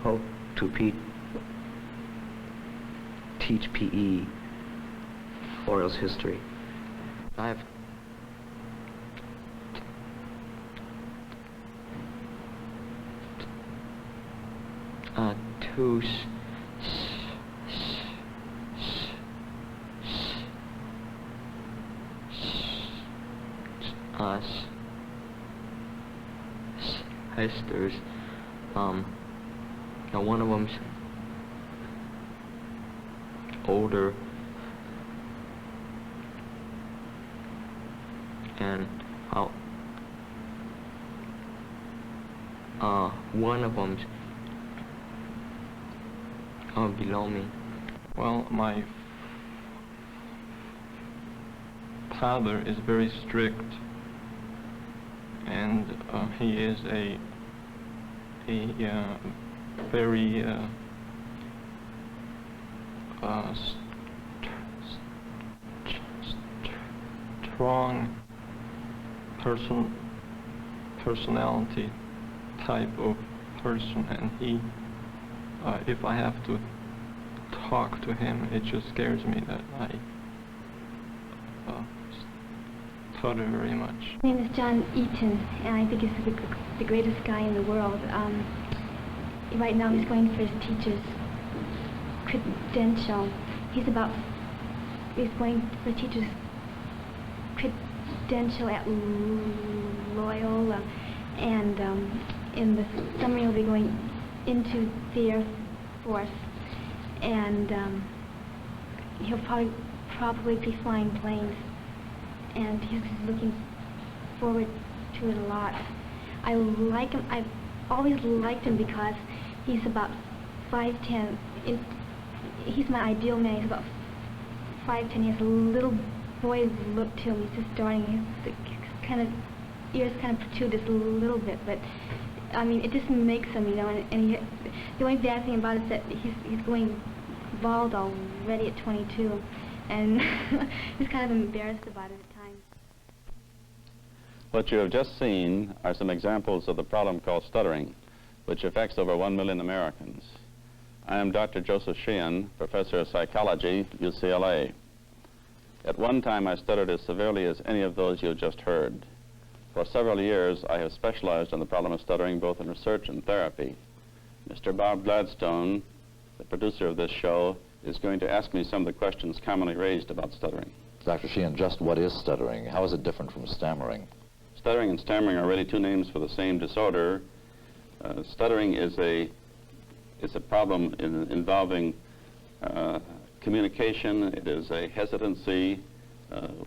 how to teach PE or else history. I have two sisters. Now one of them's older, and one of them's below me. Well, my father is very strict, and he is a very strong personality type of person, and he, if I have to talk to him, it just scares me that I stutter very much. My name is John Eaton, and I think he's the greatest guy in the world. Right now he's going for his teacher's credential. He's going for teacher's credential at Loyola, and in the summer he'll be going into the Air Force, and he'll probably be flying planes, and he's looking forward to it a lot. I like him. I've always liked him because he's about 5'10". He's my ideal man. He's about 5'10". He has a little boy look to him. He's just starting. His kind of ears kind of protrude just a little bit, but I mean, it just makes him, you know. And the only bad thing about it is that he's going bald already at 22, and he's kind of embarrassed about it at times. What you have just seen are some examples of the problem called stuttering, which affects over 1 million Americans. I am Dr. Joseph Sheehan, professor of psychology, UCLA. At one time, I stuttered as severely as any of those you have just heard. For several years, I have specialized on the problem of stuttering both in research and therapy. Mr. Bob Gladstone, the producer of this show, is going to ask me some of the questions commonly raised about stuttering. Dr. Sheehan, just what is stuttering? How is it different from stammering? Stuttering and stammering are really two names for the same disorder. Stuttering is a problem involving communication. It is a hesitancy.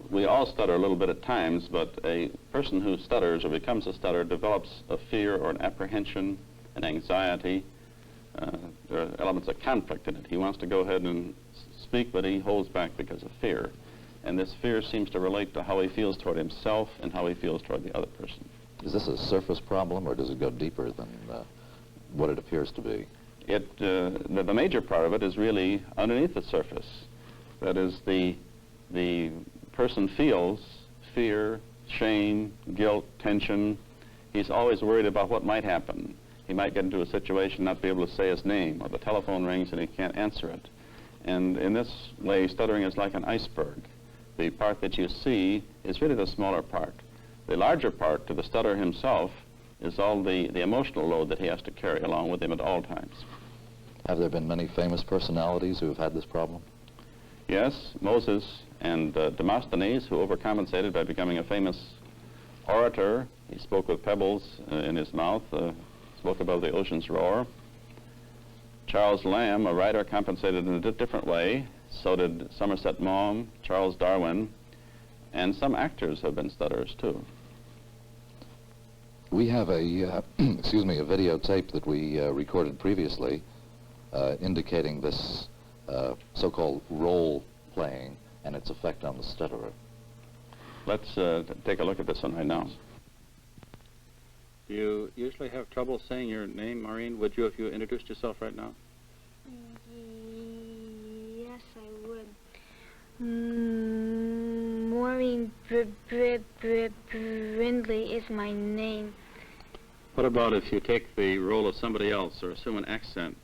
We all stutter a little bit at times, but a person who stutters or becomes a stutterer develops a fear or an apprehension, an anxiety. There are elements of conflict in it. He wants to go ahead and speak, but he holds back because of fear. And this fear seems to relate to how he feels toward himself and how he feels toward the other person. Is this a surface problem, or does it go deeper than what it appears to be? The major part of it is really underneath the surface. That is, the person feels fear, shame, guilt, tension. He's always worried about what might happen. He might get into a situation, not be able to say his name, or the telephone rings and he can't answer it. And in this way, stuttering is like an iceberg. The part that you see is really the smaller part. The larger part, to the stutterer himself, is all the emotional load that he has to carry along with him at all times. Have there been many famous personalities who have had this problem? Yes, Moses and Demosthenes, who overcompensated by becoming a famous orator. He spoke with pebbles in his mouth, spoke above the ocean's roar. Charles Lamb, a writer, compensated in a different way. So did Somerset Maugham, Charles Darwin, and some actors have been stutterers too. We have a, excuse me, a videotape that we recorded previously indicating this so-called role playing and its effect on the stutterer. Let's take a look at this one right now. Do you usually have trouble saying your name, Maureen? Would you if you introduced yourself right now? Yes, I would. Maureen Brindley is my name. What about if you take the role of somebody else or assume an accent?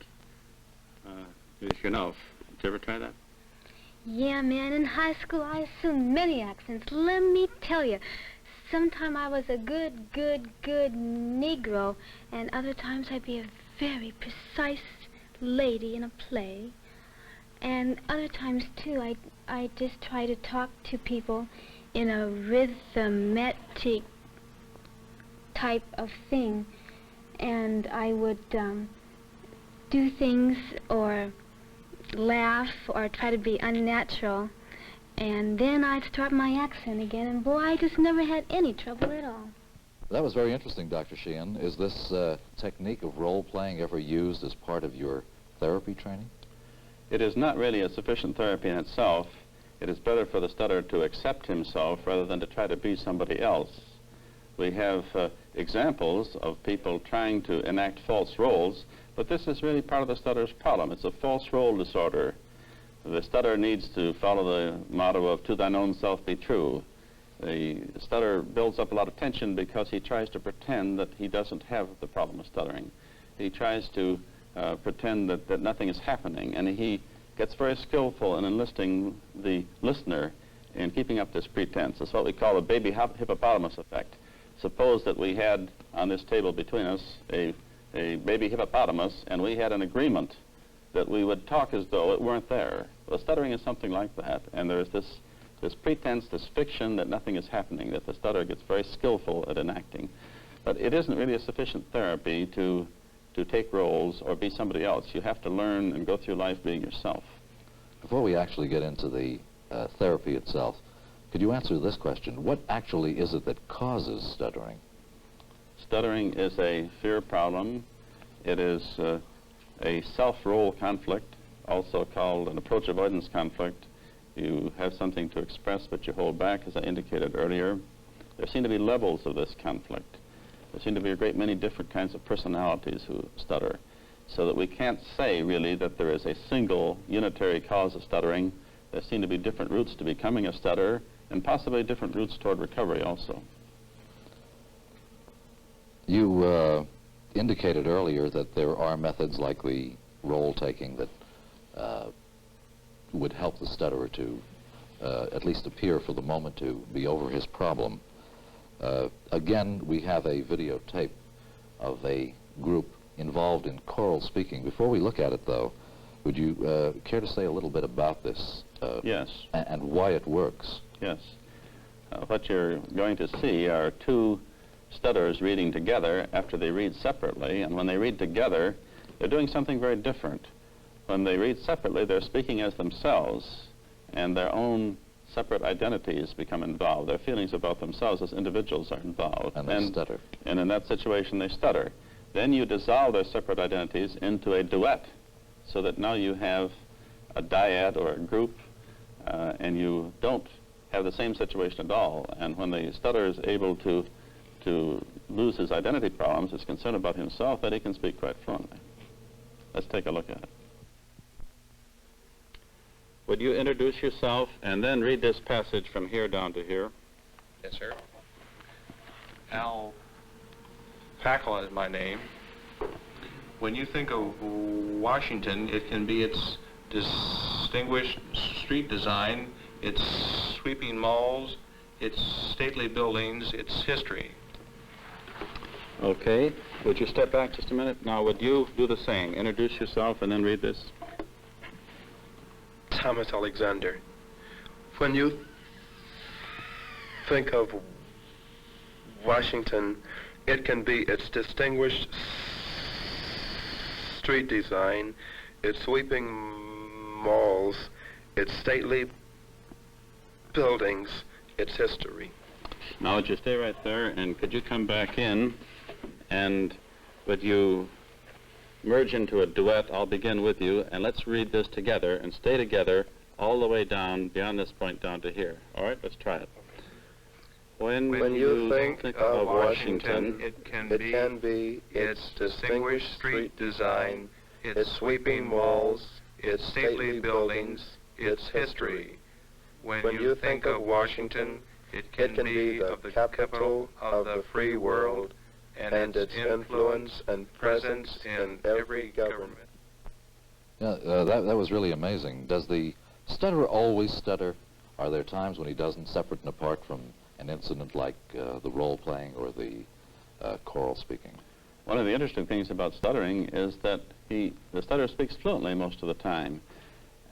If you know, did you ever try that? Yeah, man, in high school I assumed many accents. Let me tell you, sometime I was a good Negro, and other times I'd be a very precise lady in a play. And other times, too, I just try to talk to people in a rhythmatic type of thing. And I would do things or laugh or try to be unnatural. And then I'd start my accent again, and boy, I just never had any trouble at all. That was very interesting, Dr. Sheehan. Is this technique of role-playing ever used as part of your therapy training? It is not really a sufficient therapy in itself. It is better for the stutterer to accept himself rather than to try to be somebody else. We have examples of people trying to enact false roles, but this is really part of the stutterer's problem. It's a false role disorder. The stutterer needs to follow the motto of "to thine own self be true." The stutterer builds up a lot of tension because he tries to pretend that he doesn't have the problem of stuttering. He tries to pretend that nothing is happening, and he gets very skillful in enlisting the listener in keeping up this pretense. It's what we call the baby hippopotamus effect. Suppose that we had on this table between us a baby hippopotamus, and we had an agreement that we would talk as though it weren't there. Well, stuttering is something like that, and there's this pretense, this fiction that nothing is happening, that the stutterer gets very skillful at enacting. But it isn't really a sufficient therapy to take roles or be somebody else. You have to learn and go through life being yourself. Before we actually get into the therapy itself, could you answer this question? What actually is it that causes stuttering? Stuttering is a fear problem. It is a self-role conflict, also called an approach avoidance conflict. You have something to express, but you hold back, as I indicated earlier. There seem to be levels of this conflict. There seem to be a great many different kinds of personalities who stutter, so that we can't say, really, that there is a single unitary cause of stuttering. There seem to be different routes to becoming a stutterer, and possibly different routes toward recovery also. You indicated earlier that there are methods like the role-taking that would help the stutterer to at least appear for the moment to be over his problem. Again, we have a videotape of a group involved in choral speaking. Before we look at it, though, would you care to say a little bit about this? Yes. And why it works? Yes. What you're going to see are two stutterers reading together after they read separately, and when they read together, they're doing something very different. When they read separately, they're speaking as themselves, and their own separate identities become involved. Their feelings about themselves as individuals are involved. And they stutter. And in that situation, they stutter. Then you dissolve their separate identities into a duet, so that now you have a dyad or a group, and you don't have the same situation at all. And when the stutterer is able to lose his identity problems, is concerned about himself, that he can speak quite fluently. Let's take a look at it. Would you introduce yourself and then read this passage from here down to here? Yes, sir. Al Packle is my name. When you think of Washington, it can be its distinguished street design, its sweeping malls, its stately buildings, its history. Okay. Would you step back just a minute? Now, would you do the same? Introduce yourself and then read this. Thomas Alexander. When you think of Washington, it can be its distinguished street design, its sweeping malls, its stately buildings, its history. Now, would you stay right there, and could you come back in, and would you merge into a duet? I'll begin with you, and let's read this together and stay together all the way down, beyond this point down to here. All right, let's try it. When you think of Washington, it can be its distinguished street design, its sweeping malls, its stately buildings, its history. When you think of Washington, it can be the capital of the free world and its influence and presence in every government. Yeah, that was really amazing. Does the stutterer always stutter? Are there times when he doesn't, separate and apart from an incident like the role playing or the choral speaking? One of the interesting things about stuttering is that the stutterer speaks fluently most of the time.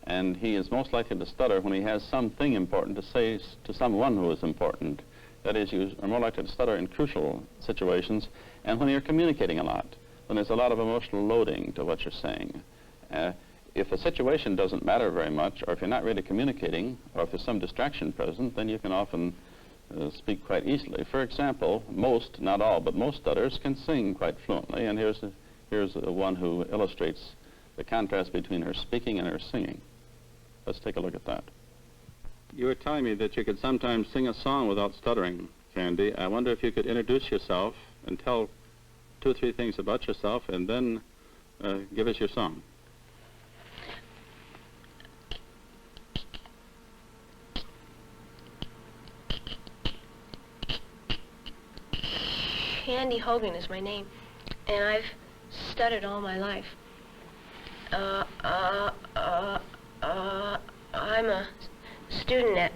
And he is most likely to stutter when he has something important to say to someone who is important. That is, you are more likely to stutter in crucial situations and when you're communicating a lot, when there's a lot of emotional loading to what you're saying. If a situation doesn't matter very much, or if you're not really communicating, or if there's some distraction present, then you can often speak quite easily. For example, most, not all, but most stutterers can sing quite fluently, and here's one who illustrates the contrast between her speaking and her singing. Let's take a look at that. You were telling me that you could sometimes sing a song without stuttering, Candy. I wonder if you could introduce yourself and tell 2 or 3 things about yourself, and then give us your song. Candy Hogan is my name, and I've stuttered all my life. I'm a student at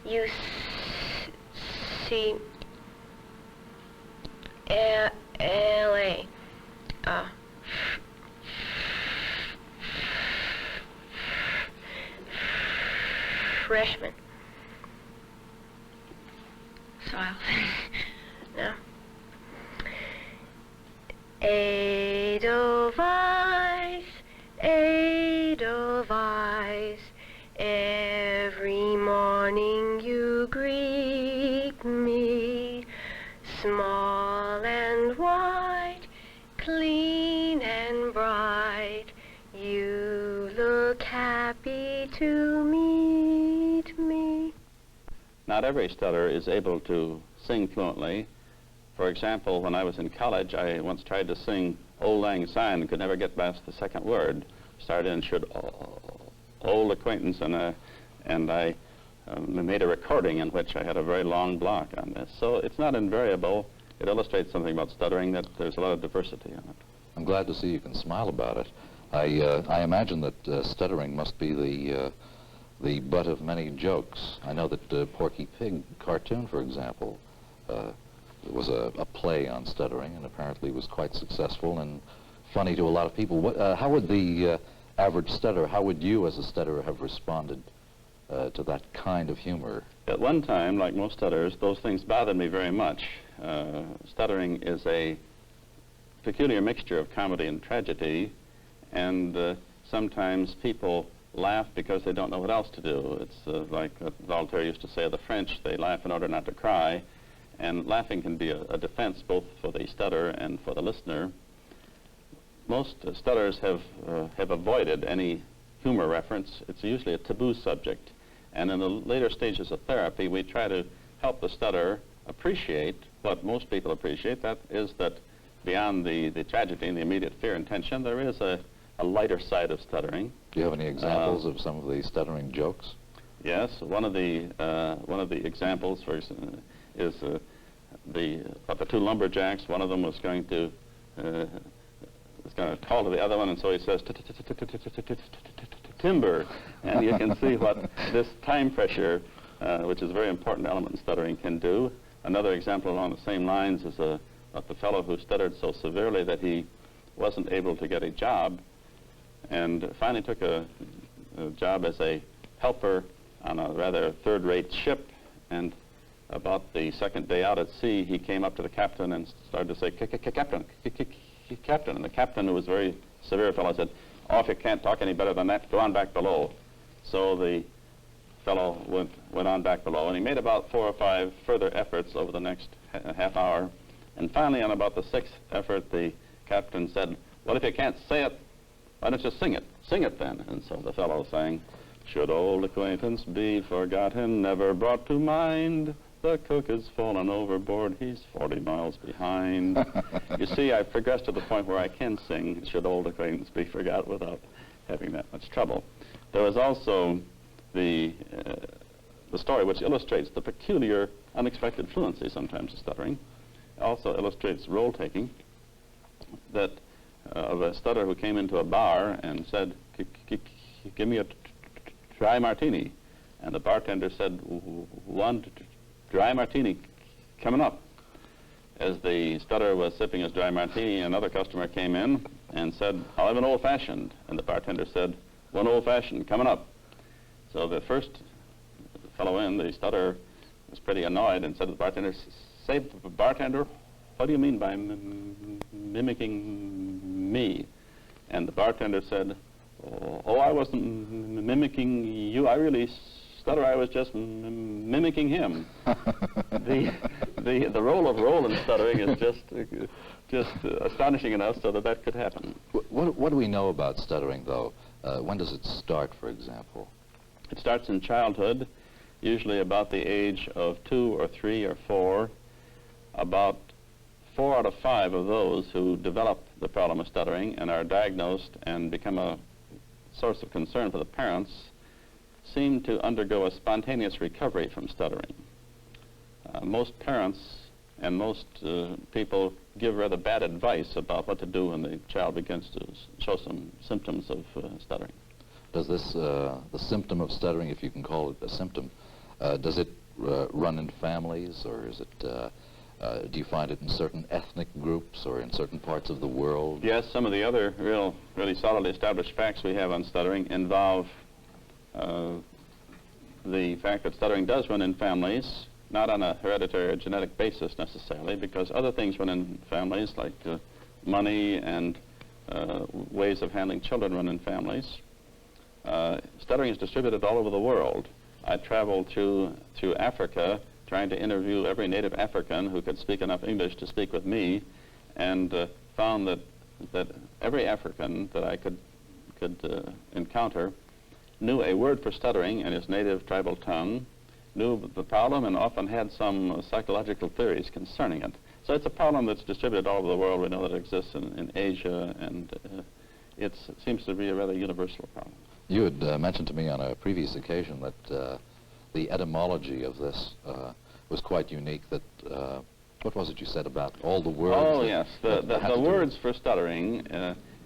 UCLA. Freshman. So I'll now. Edelweiss, every morning you greet me, small and white, clean and bright, you look happy to meet me. Not every stutterer is able to sing fluently. For example, when I was in college, I once tried to sing Old Lang Syne and could never get past the second word. Started in should old acquaintance, and I made a recording in which I had a very long block on this. So it's not invariable. It illustrates something about stuttering, that there's a lot of diversity in it. I'm glad to see you can smile about it. I imagine that stuttering must be the butt of many jokes. I know that Porky Pig cartoon, for example, it was a play on stuttering, and apparently was quite successful and funny to a lot of people. How would the average stutterer, how would you as a stutterer have responded to that kind of humor? At one time, like most stutterers, those things bothered me very much. Stuttering is a peculiar mixture of comedy and tragedy, and sometimes people laugh because they don't know what else to do. It's like Voltaire used to say of the French, they laugh in order not to cry. And laughing can be a defense both for the stutterer and for the listener. Most stutterers have avoided any humor reference. It's usually a taboo subject. And in the later stages of therapy, we try to help the stutterer appreciate what most people appreciate. That is that beyond the tragedy and the immediate fear and tension, there is a lighter side of stuttering. Do you have any examples of some of the stuttering jokes? Yes, one of the examples is of the 2 lumberjacks. One of them was going to call to the other one, and so he says timber, and you can see what this time pressure, which is a very important element in stuttering, can do. Another example along the same lines is of the fellow who stuttered so severely that he wasn't able to get a job, and finally took a job as a helper on a rather third-rate ship, and about the second day out at sea, he came up to the captain and started to say, "Captain, Captain." And the captain, who was a very severe fellow, said, "Oh, if you can't talk any better than that, go on back below." So the fellow went on back below, and he made about 4 or 5 further efforts over the next half hour. And finally, on about the 6th effort, the captain said, "Well, if you can't say it, why don't you sing it? Sing it then." And so the fellow sang, "Should old acquaintance be forgotten, never brought to mind, the cook has fallen overboard, he's 40 miles behind." You see, I've progressed to the point where I can sing "Should old acquaintance be forgot" without having that much trouble. There was also the story which illustrates the peculiar, unexpected fluency sometimes of stuttering. also illustrates role taking, that of a stutterer who came into a bar and said, give me a dry martini. And the bartender said, one dry martini coming up. As the stutterer was sipping his dry martini, another customer came in and said, I'll have an old-fashioned. And the bartender said, one old-fashioned coming up. So the first fellow in, the stutterer, was pretty annoyed and said to the bartender, say, bartender, what do you mean by mimicking me? And the bartender said, oh, I wasn't mimicking you. I really stutter. I was just mimicking him. The role of role in stuttering is just astonishing enough so that that could happen. What do we know about stuttering, though? When does it start, for example? It starts in childhood, usually about the age of 2 or 3 or 4. About 4 out of 5 of those who develop the problem of stuttering and are diagnosed and become a source of concern for the parents seem to undergo a spontaneous recovery from stuttering. Most parents and most people give rather bad advice about what to do when the child begins to show some symptoms of stuttering. Does this, the symptom of stuttering, if you can call it a symptom, does it run in families, or is it, do you find it in certain ethnic groups or in certain parts of the world? Yes, some of the other really solidly established facts we have on stuttering involve the fact that stuttering does run in families, not on a hereditary or genetic basis necessarily, because other things run in families, like money and ways of handling children run in families. Stuttering is distributed all over the world. I traveled through Africa trying to interview every native African who could speak enough English to speak with me, and found that every African that I could encounter knew a word for stuttering in his native tribal tongue, knew the problem, and often had some psychological theories concerning it. So it's a problem that's distributed all over the world. We know that it exists in Asia, and it seems to be a rather universal problem. You had mentioned to me on a previous occasion that the etymology of this was quite unique. That what was it you said about all the words? Oh, yes. The words for stuttering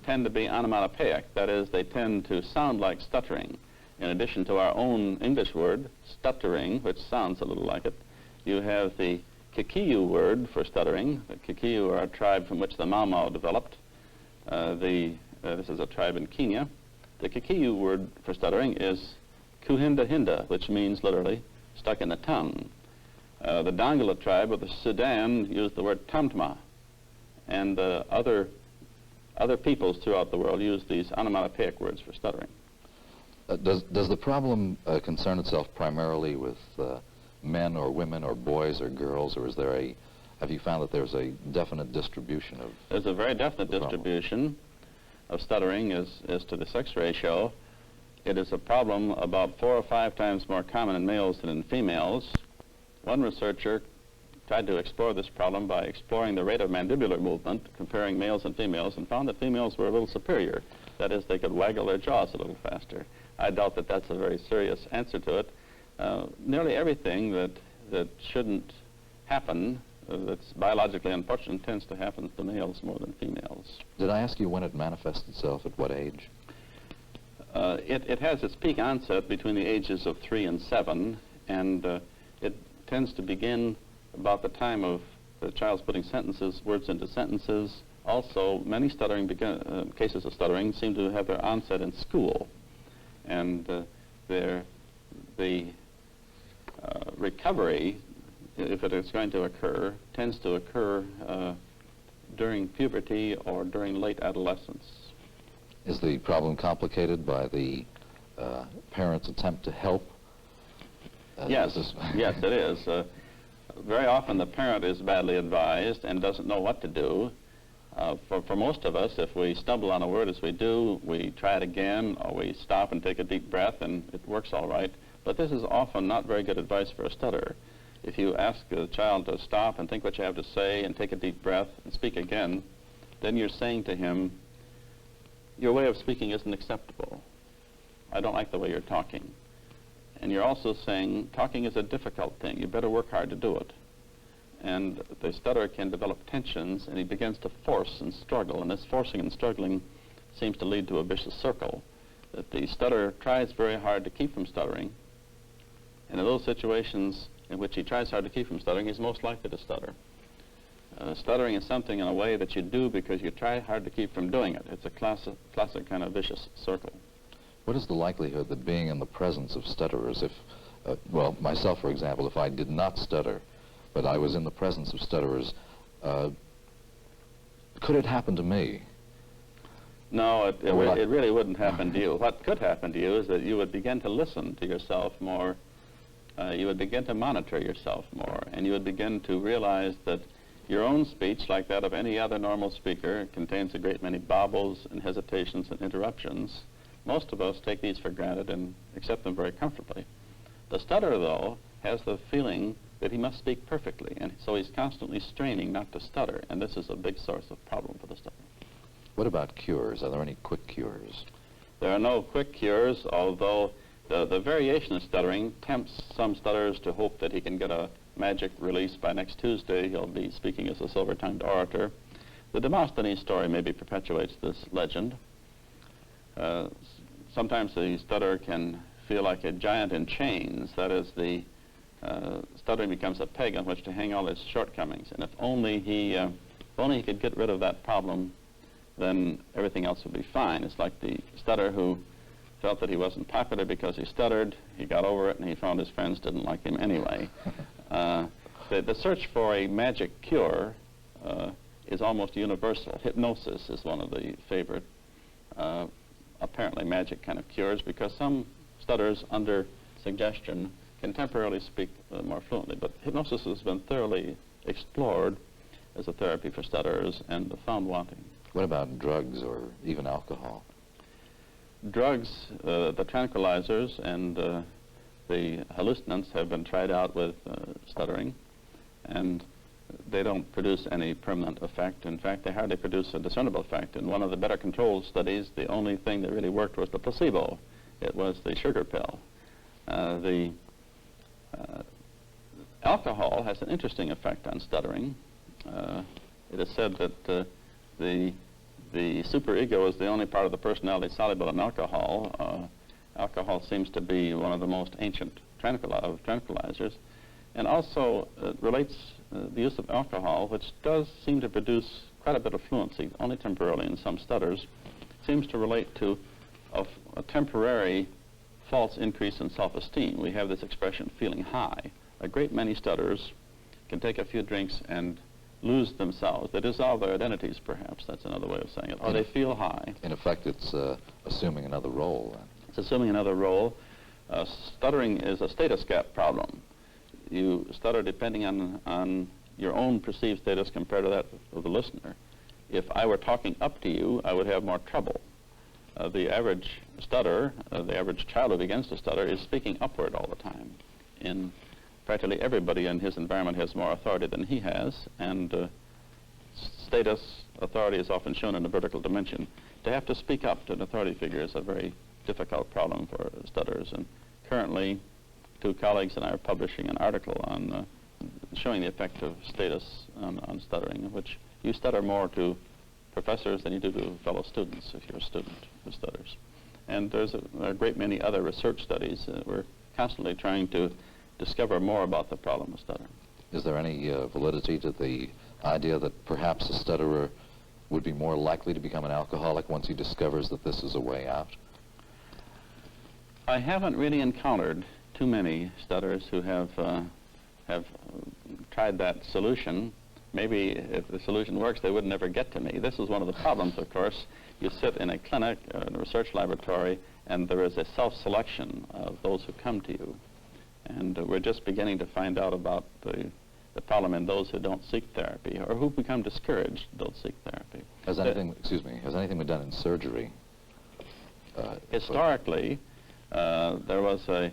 tend to be onomatopoeic. That is, they tend to sound like stuttering. In addition to our own English word, stuttering, which sounds a little like it, you have the Kikuyu word for stuttering. The Kikuyu are a tribe from which the Mau Mau developed. This is a tribe in Kenya. The Kikuyu word for stuttering is kuhinda hinda, which means literally stuck in the tongue. The Dongala tribe of the Sudan used the word tamtma, and other peoples throughout the world use these onomatopoeic words for stuttering. Does the problem concern itself primarily with men or women or boys or girls, or is there have you found that there's a definite distribution of? There's a very definite distribution of stuttering as to the sex ratio. It is a problem about 4 or 5 times more common in males than in females. One researcher tried to explore this problem by exploring the rate of mandibular movement, comparing males and females, and found that females were a little superior. That is, they could waggle their jaws a little faster. I doubt that that's a very serious answer to it. Nearly everything that shouldn't happen, that's biologically unfortunate, tends to happen to males more than females. Did I ask you when it manifests itself, at what age? It has its peak onset between the ages of 3 and 7, and it tends to begin about the time of the child's putting words into sentences. Also, many cases of stuttering seem to have their onset in school, and the recovery, if it is going to occur, tends to occur during puberty or during late adolescence. Is the problem complicated by the parents' attempt to help? Yes, yes, it is. Very often the parent is badly advised and doesn't know what to do. For most of us, if we stumble on a word as we do, we try it again, or we stop and take a deep breath, and it works all right. But this is often not very good advice for a stutterer. If you ask the child to stop and think what you have to say and take a deep breath and speak again, then you're saying to him, your way of speaking isn't acceptable. I don't like the way you're talking. And you're also saying, talking is a difficult thing. You better work hard to do it. and the stutterer can develop tensions, and he begins to force and struggle, and this forcing and struggling seems to lead to a vicious circle, that the stutterer tries very hard to keep from stuttering, and in those situations in which he tries hard to keep from stuttering, he's most likely to stutter. Stuttering is something in a way that you do because you try hard to keep from doing it. It's a classic kind of vicious circle. What is the likelihood that being in the presence of stutterers, if, well, myself, for example, if I did not stutter, but I was in the presence of stutterers, could it happen to me? No, it really wouldn't happen to you. What could happen to you is that you would begin to listen to yourself more, you would begin to monitor yourself more, and you would begin to realize that your own speech, like that of any other normal speaker, contains a great many bobbles and hesitations and interruptions. Most of us take these for granted and accept them very comfortably. The stutterer, though, has the feeling that he must speak perfectly, and so he's constantly straining not to stutter, and this is a big source of problem for the stutterer. What about cures? Are there any quick cures? There are no quick cures, although the variation of stuttering tempts some stutterers to hope that he can get a magic release by next Tuesday. He'll be speaking as a silver-tongued orator. The Demosthenes story maybe perpetuates this legend. Sometimes the stutterer can feel like a giant in chains. That is, the stuttering becomes a peg on which to hang all his shortcomings. And if only he could get rid of that problem, then everything else would be fine. It's like the stutterer who felt that he wasn't popular because he stuttered. He got over it, and he found his friends didn't like him anyway. The search for a magic cure is almost universal. Hypnosis is one of the favorite, apparently magic kind of cures, because some stutterers under suggestion can temporarily speak more fluently. But hypnosis has been thoroughly explored as a therapy for stutterers and found wanting. What about drugs or even alcohol? Drugs, the tranquilizers and the hallucinants have been tried out with stuttering, and they don't produce any permanent effect. In fact, they hardly produce a discernible effect. In one of the better controlled studies, the only thing that really worked was the placebo. It was the sugar pill. The alcohol has an interesting effect on stuttering. It is said that the superego is the only part of the personality soluble in alcohol. Alcohol seems to be one of the most ancient tranquilizers, and also relates the use of alcohol, which does seem to produce quite a bit of fluency, only temporarily in some stutters, seems to relate to a temporary false increase in self-esteem. We have this expression, feeling high. A great many stutterers can take a few drinks and lose themselves. They dissolve their identities, perhaps. That's another way of saying it. Or they feel high. In effect, it's assuming another role. It's assuming another role. Stuttering is a status gap problem. You stutter depending on your own perceived status compared to that of the listener. If I were talking up to you, I would have more trouble. The average stutterer, the average child who begins to stutter, is speaking upward all the time. In practically everybody in his environment has more authority than he has, and status, authority is often shown in a vertical dimension. To have to speak up to an authority figure is a very difficult problem for stutterers, and currently 2 colleagues and I are publishing an article on showing the effect of status on stuttering, in which you stutter more to professors than you do to fellow students if you're a student who stutters. And there's a great many other research studies. We're constantly trying to discover more about the problem of stuttering. Is there any validity to the idea that perhaps a stutterer would be more likely to become an alcoholic once he discovers that this is a way out? I haven't really encountered too many stutterers who have tried that solution. Maybe if the solution works, they would never get to me. This is one of the problems, of course. You sit in a clinic, in a research laboratory, and there is a self-selection of those who come to you. And we're just beginning to find out about the problem in those who don't seek therapy, or who become discouraged, don't seek therapy. Has anything, has anything been done in surgery? Historically, there was a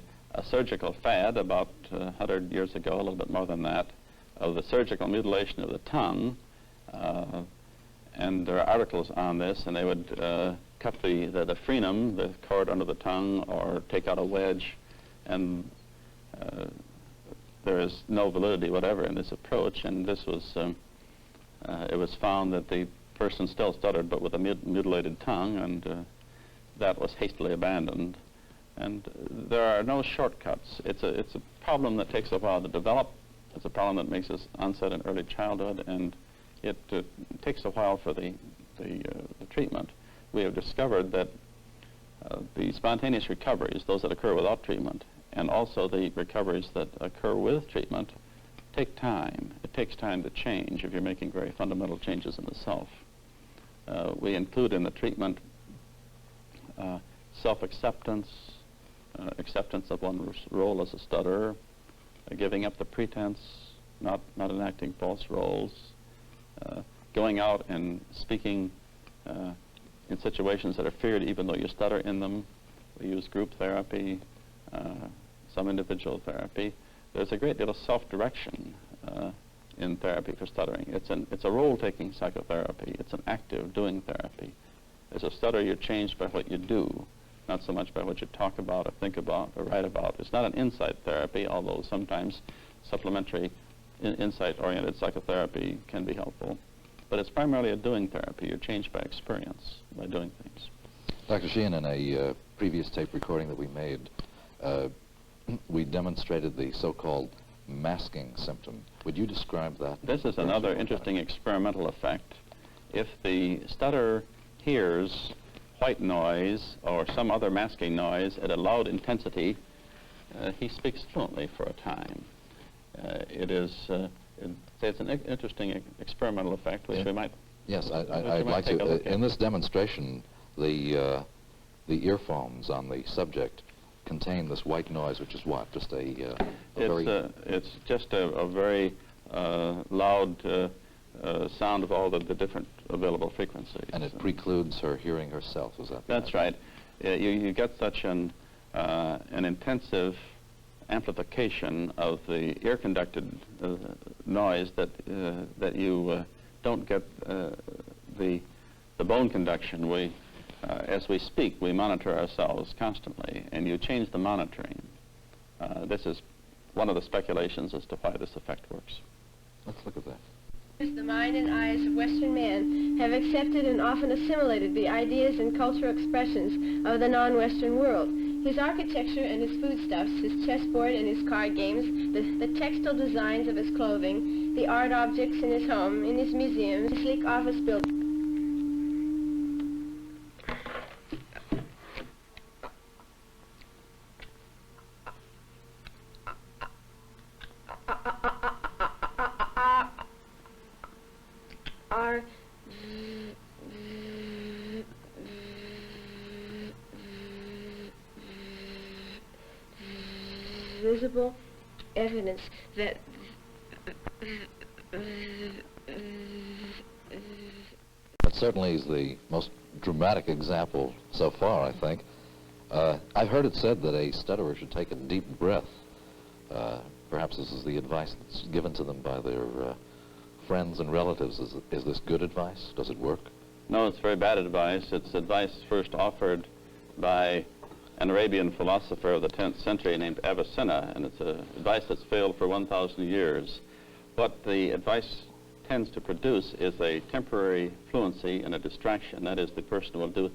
surgical fad about 100 years ago, a little bit more than that, of the surgical mutilation of the tongue, and there are articles on this, and they would cut the frenum, the cord under the tongue, or take out a wedge, and there is no validity whatever in this approach, and this was, it was found that the person still stuttered but with a mutilated tongue, and that was hastily abandoned. And there are no shortcuts. It's a problem that takes a while to develop. It's a problem that makes its onset in early childhood, and it takes a while for the treatment. We have discovered that the spontaneous recoveries, those that occur without treatment, and also the recoveries that occur with treatment, take time. It takes time to change if you're making very fundamental changes in the self. We include in the treatment self-acceptance, acceptance of one's role as a stutterer, giving up the pretense, not enacting false roles, going out and speaking in situations that are feared even though you stutter in them. We use group therapy, some individual therapy. There's a great deal of self-direction in therapy for stuttering. It's a role-taking psychotherapy. It's an active doing therapy. As a stutterer, you're changed by what you do, not so much by what you talk about or think about or write about. It's not an insight therapy, although sometimes supplementary insight-oriented psychotherapy can be helpful. But it's primarily a doing therapy. You're changed by experience, by doing things. Dr. Sheehan, in a previous tape recording that we made, we demonstrated the so-called masking symptom. Would you describe that? This is another interesting experimental effect. If the stutterer hears white noise or some other masking noise at a loud intensity, he speaks fluently for a time. It's an interesting experimental effect, which we might... Yes, I'd like to. In this demonstration, the earphones on the subject contain this white noise, which is what? Just it's just a very loud sound of all the different available frequencies. And it precludes her hearing herself, is that? That's right. You get such an intensive amplification of the ear-conducted noise that you don't get the bone conduction. As we speak, we monitor ourselves constantly, and you change the monitoring. This is one of the speculations as to why this effect works. Let's look at that. The mind and eyes of Western man have accepted and often assimilated the ideas and cultural expressions of the non-Western world. His architecture and his foodstuffs, his chessboard and his card games, the textile designs of his clothing, the art objects in his home, in his museums, his sleek office buildings. Are visible evidence that That certainly is the most dramatic example so far, I think. I've heard it said that a stutterer should take a deep breath. Perhaps this is the advice that's given to them by their friends and relatives. Is this good advice? Does it work? No, it's very bad advice. It's advice first offered by an Arabian philosopher of the 10th century named Avicenna, and it's advice that's failed for 1,000 years. What the advice tends to produce is a temporary fluency and a distraction. That is, the person will do,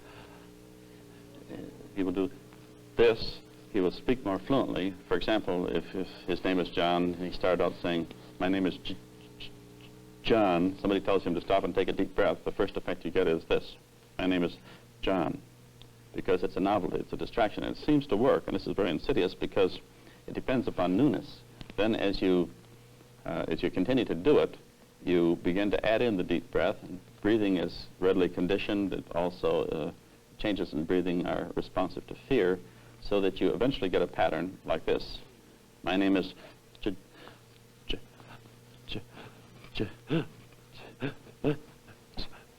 he will do this, he will speak more fluently. For example, if his name is John, and he started out saying, "My name is John," somebody tells him to stop and take a deep breath, the first effect you get is this: "My name is John," because it's a novelty, it's a distraction, and it seems to work, and this is very insidious because it depends upon newness. Then as you continue to do it, you begin to add in the deep breath, and breathing is readily conditioned. It also changes in breathing are responsive to fear, so that you eventually get a pattern like this: "My name is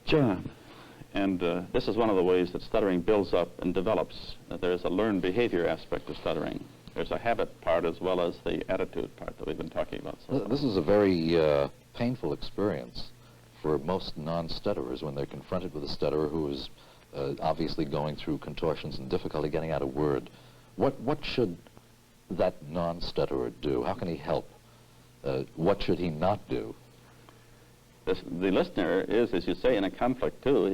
John." And this is one of the ways that stuttering builds up and develops. There's a learned behavior aspect of stuttering. There's a habit part as well as the attitude part that we've been talking about so far. This is a very painful experience for most non-stutterers when they're confronted with a stutterer who is obviously going through contortions and difficulty getting out a word. What should that non-stutterer do? How can he help what should he not do? The listener is, as you say, in a conflict too.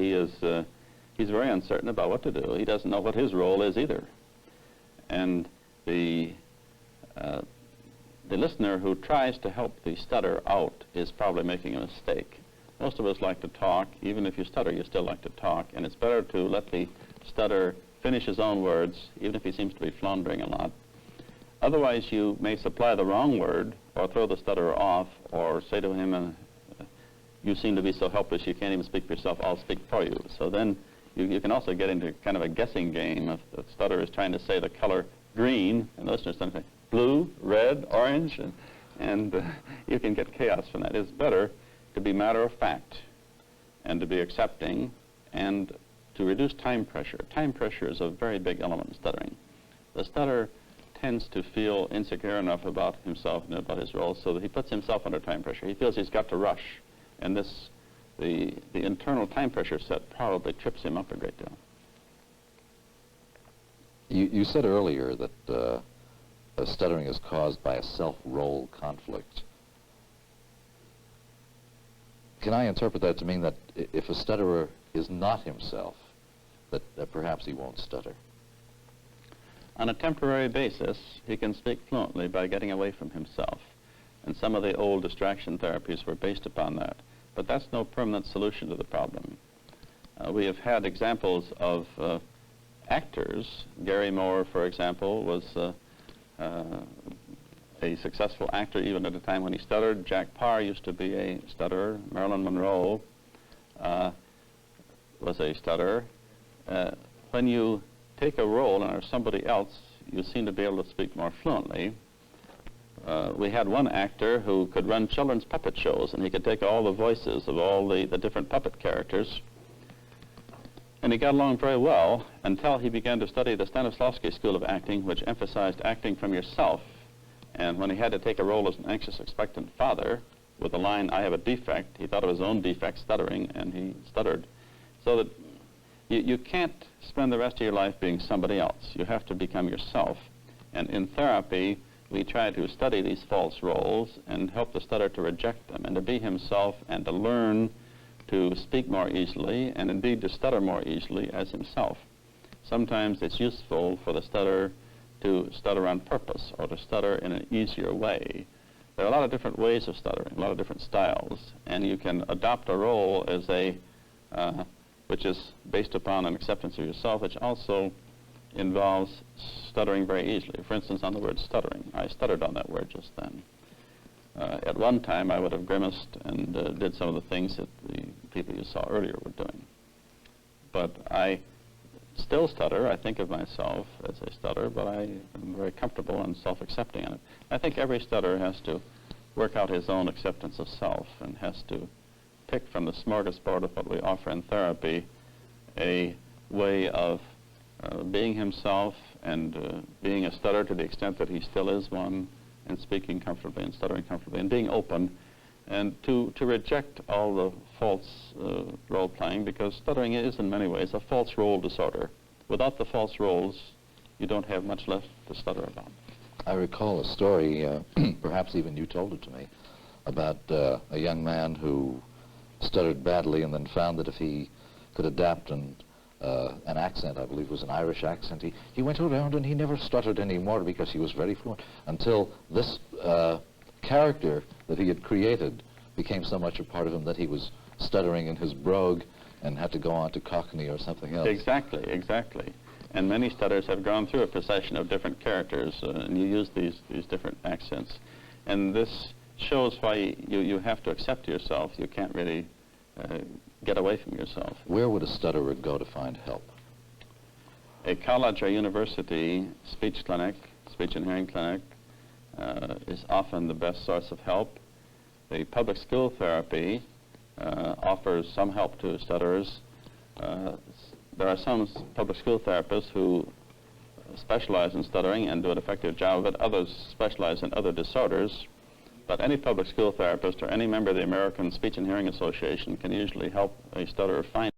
He's very uncertain about what to do. He doesn't know what his role is either. And the listener who tries to help the stutter out is probably making a mistake. Most of us like to talk. Even if you stutter, you still like to talk. And it's better to let the stutter finish his own words, even if he seems to be floundering a lot. Otherwise, you may supply the wrong word, or throw the stutterer off, or say to him, you seem to be so helpless you can't even speak for yourself, I'll speak for you. So then you can also get into kind of a guessing game. If the stutterer is trying to say the color green, and the listener's trying to say blue, red, orange, and you can get chaos from that. It's better to be matter of fact and to be accepting and to reduce time pressure. Time pressure is a very big element in stuttering. The stutterer tends to feel insecure enough about himself and about his role so that he puts himself under time pressure. He feels he's got to rush, and the internal time pressure set probably trips him up a great deal. You said earlier that stuttering is caused by a self-role conflict. Can I interpret that to mean that if a stutterer is not himself, that perhaps he won't stutter? On a temporary basis, he can speak fluently by getting away from himself. And some of the old distraction therapies were based upon that. But that's no permanent solution to the problem. We have had examples of actors. Gary Moore, for example, was a successful actor even at a time when he stuttered. Jack Parr used to be a stutterer. Marilyn Monroe was a stutterer. When you take a role and are somebody else, you seem to be able to speak more fluently. We had one actor who could run children's puppet shows, and he could take all the voices of all the different puppet characters, and he got along very well until he began to study the Stanislavski School of Acting, which emphasized acting from yourself. And when he had to take a role as an anxious, expectant father with the line, "I have a defect," he thought of his own defect, stuttering, and he stuttered. So that you can't spend the rest of your life being somebody else. You have to become yourself. And in therapy, we try to study these false roles and help the stutterer to reject them and to be himself and to learn to speak more easily and indeed to stutter more easily as himself. Sometimes it's useful for the stutterer to stutter on purpose or to stutter in an easier way. There are a lot of different ways of stuttering, a lot of different styles, and you can adopt a role as which is based upon an acceptance of yourself, which also involves stuttering very easily. For instance, on the word stuttering. I stuttered on that word just then. At one time, I would have grimaced and did some of the things that the people you saw earlier were doing. But I still stutter. I think of myself as a stutterer, but I am very comfortable and self-accepting in it. I think every stutterer has to work out his own acceptance of self and has to pick from the smorgasbord of what we offer in therapy a way of being himself and being a stutterer to the extent that he still is one, and speaking comfortably and stuttering comfortably and being open, and to reject all the false role-playing, because stuttering is in many ways a false role disorder. Without the false roles, you don't have much left to stutter about. I recall a story, perhaps even you told it to me, about a young man who stuttered badly and then found that if he could adapt an accent, I believe it was an Irish accent, he went around and he never stuttered anymore because he was very fluent until this character that he had created became so much a part of him that he was stuttering in his brogue and had to go on to Cockney or something else. Exactly, exactly. And many stutterers have gone through a procession of different characters, and you use these different accents. And this shows why you have to accept yourself. You can't really get away from yourself. Where would a stutterer go to find help? A college or university speech clinic, speech and hearing clinic, is often the best source of help. The public school therapy offers some help to stutterers. There are some public school therapists who specialize in stuttering and do an effective job of it. Others specialize in other disorders. But any public school therapist or any member of the American Speech and Hearing Association can usually help a stutterer find